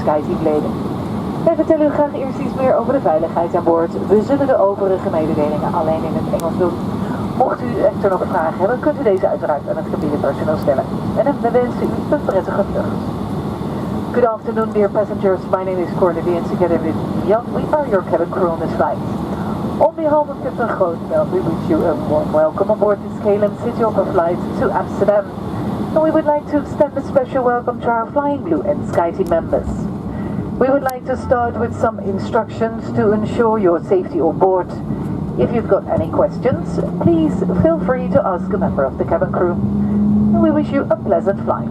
SkyTeamleden. Wij vertellen u graag eerst iets meer over de veiligheid aan boord. We zullen de overige mededelingen alleen in het Engels doen. Mocht u echter nog vragen hebben, kunt u deze uiteraard aan het cabinepersoneel stellen. En we wensen u een prettige vlucht. Good afternoon, dear passengers. My name is Cornelia, and together with Jan, we are your cabin crew on this flight. On behalf of Captain Grootmeld, we wish you a warm welcome aboard this KLM Cityhopper flight to Amsterdam. And we would like to extend a special welcome to our Flying Blue and SkyTeam members. We would like to start with some instructions to ensure your safety on board. If you've got any questions, please feel free to ask a member of the cabin crew. And we wish you a pleasant flight.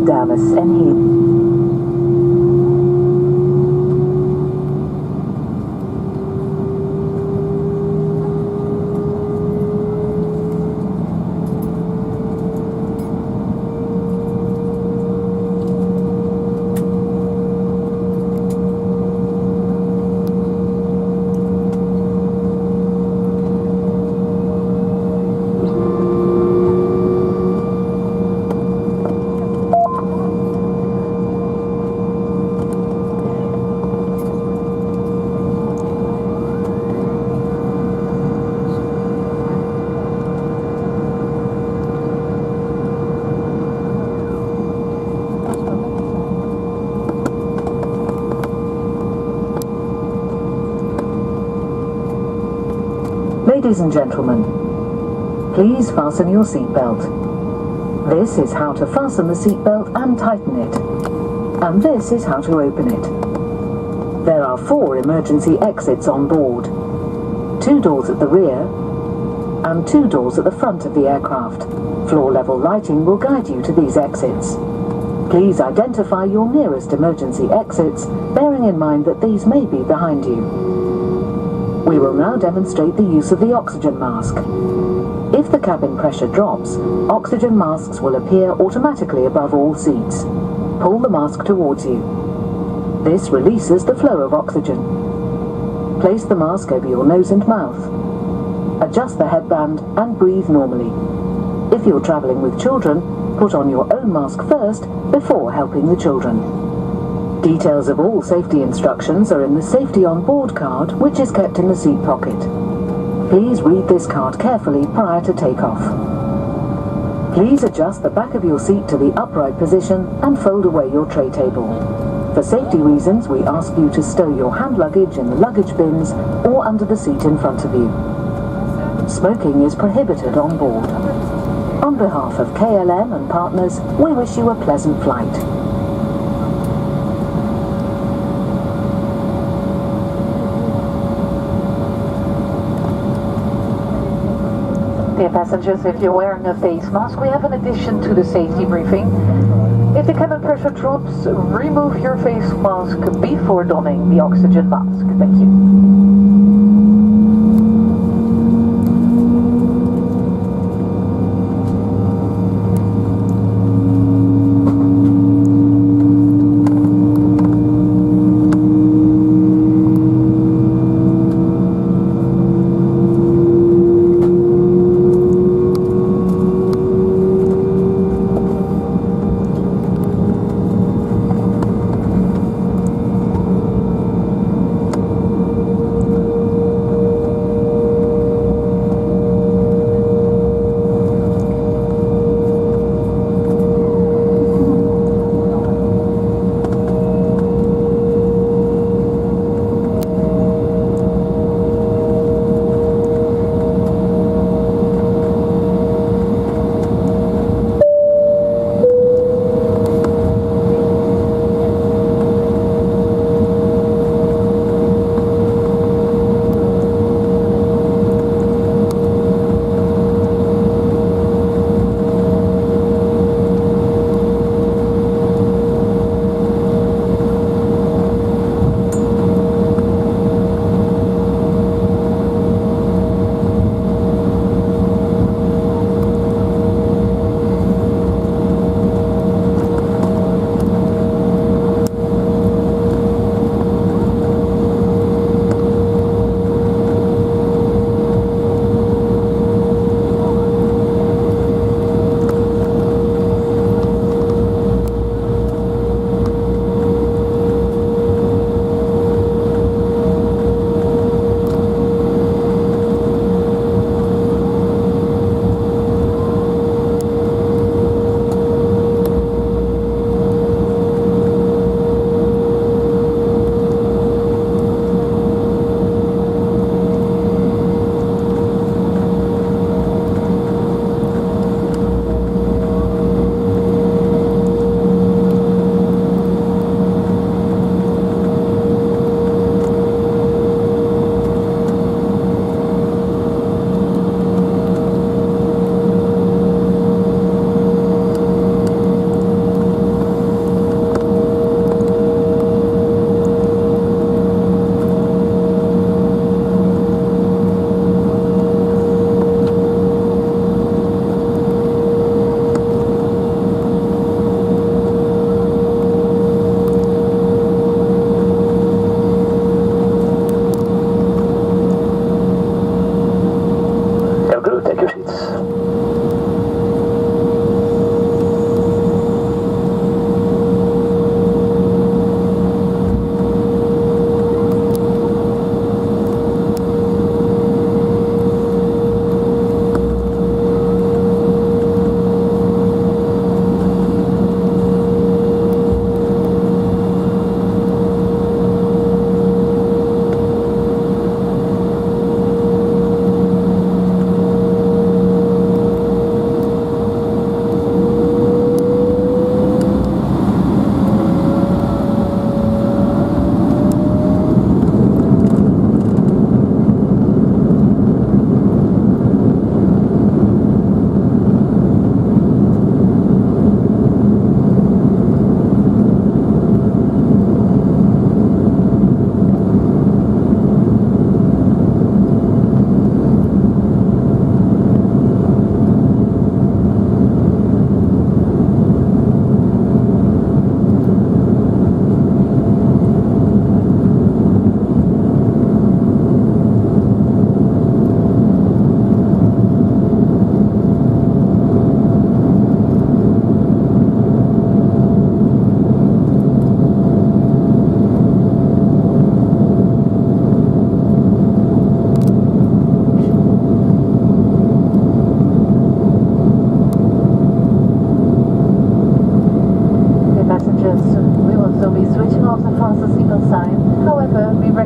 Dames en heren. Ladies and gentlemen, please fasten your seatbelt. This is how to fasten the seatbelt and tighten it. And this is how to open it. There are 4 emergency exits on board. 2 doors at the rear and 2 doors at the front of the aircraft. Floor level lighting will guide you to these exits. Please identify your nearest emergency exits, bearing in mind that these may be behind you. We will now demonstrate the use of the oxygen mask. If the cabin pressure drops, oxygen masks will appear automatically above all seats. Pull the mask towards you. This releases the flow of oxygen. Place the mask over your nose and mouth. Adjust the headband and breathe normally. If you're travelling with children, put on your own mask first before helping the children. Details of all safety instructions are in the Safety on Board card, which is kept in the seat pocket. Please read this card carefully prior to takeoff. Please adjust the back of your seat to the upright position and fold away your tray table. For safety reasons, we ask you to stow your hand luggage in the luggage bins or under the seat in front of you. Smoking is prohibited on board. On behalf of KLM and partners, we wish you a pleasant flight. Dear passengers, if you're wearing a face mask, we have an addition to the safety briefing. If the cabin pressure drops, remove your face mask before donning the oxygen mask. Thank you.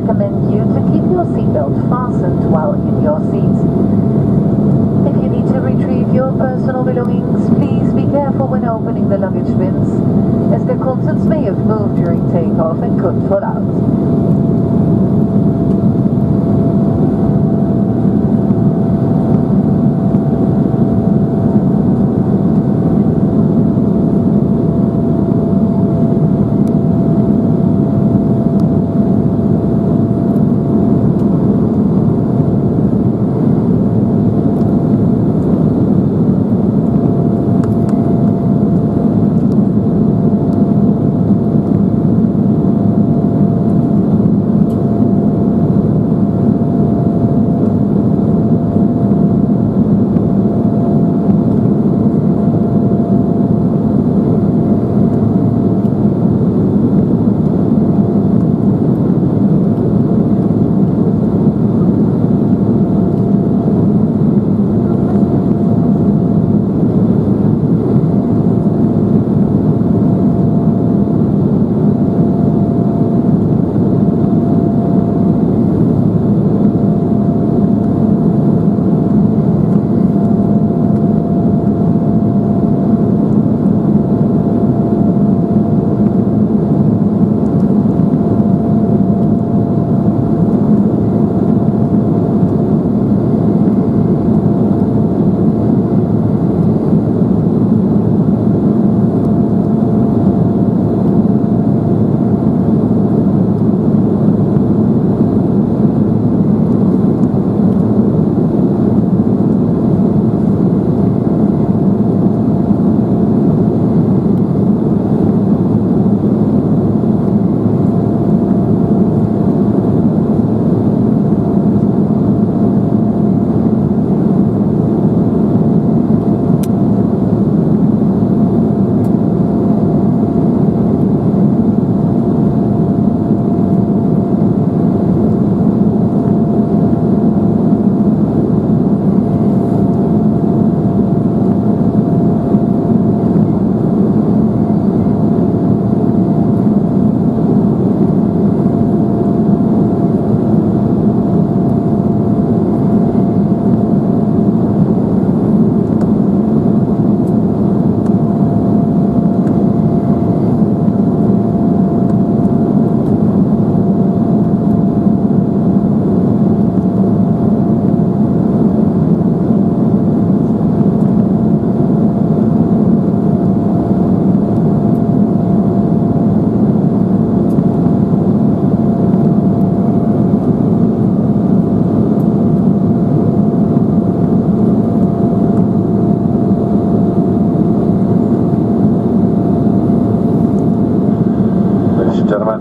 recommend you to keep your seatbelt fastened while in your seat. If you need to retrieve your personal belongings, please be careful when opening the luggage bins, as the contents may have moved during takeoff and could fall out.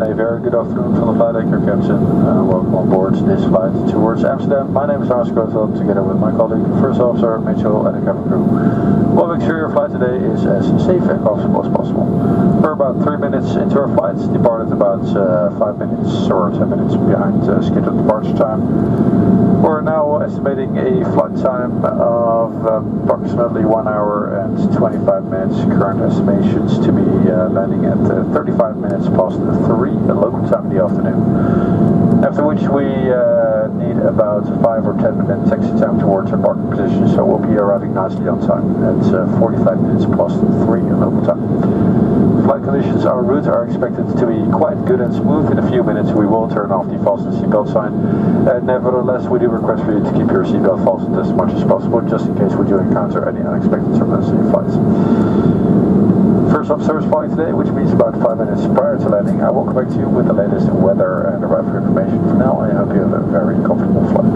A very good afternoon from the flight deck, your captain. Welcome on board this flight towards Amsterdam. My name is Thomas Grothel, together with my colleague, First Officer Mitchell, and the cabin crew. We'll make sure your flight today is as safe and comfortable as possible. We're about 3 minutes into our flight, departed about 5 minutes or 10 minutes behind scheduled departure time. We're now estimating a flight time of approximately 1 hour and 25 minutes. Current estimations to be landing at 35 minutes past 3 local time in the afternoon. After which we need about 5 or 10 minute taxi time towards our parking position, so we'll be arriving nicely on time at 45 minutes past 3 local time. Flight conditions en route are expected to be quite good and smooth. In a few minutes we will turn off the fasten seatbelt sign. Nevertheless, we do request for you to keep your seatbelt fastened as much as possible, just in case we do encounter any unexpected turbulence in your flights. First officer is flying today, which means about 5 minutes prior to landing. I will come back to you with the latest weather and arrival information. For now, I hope you have a very comfortable flight.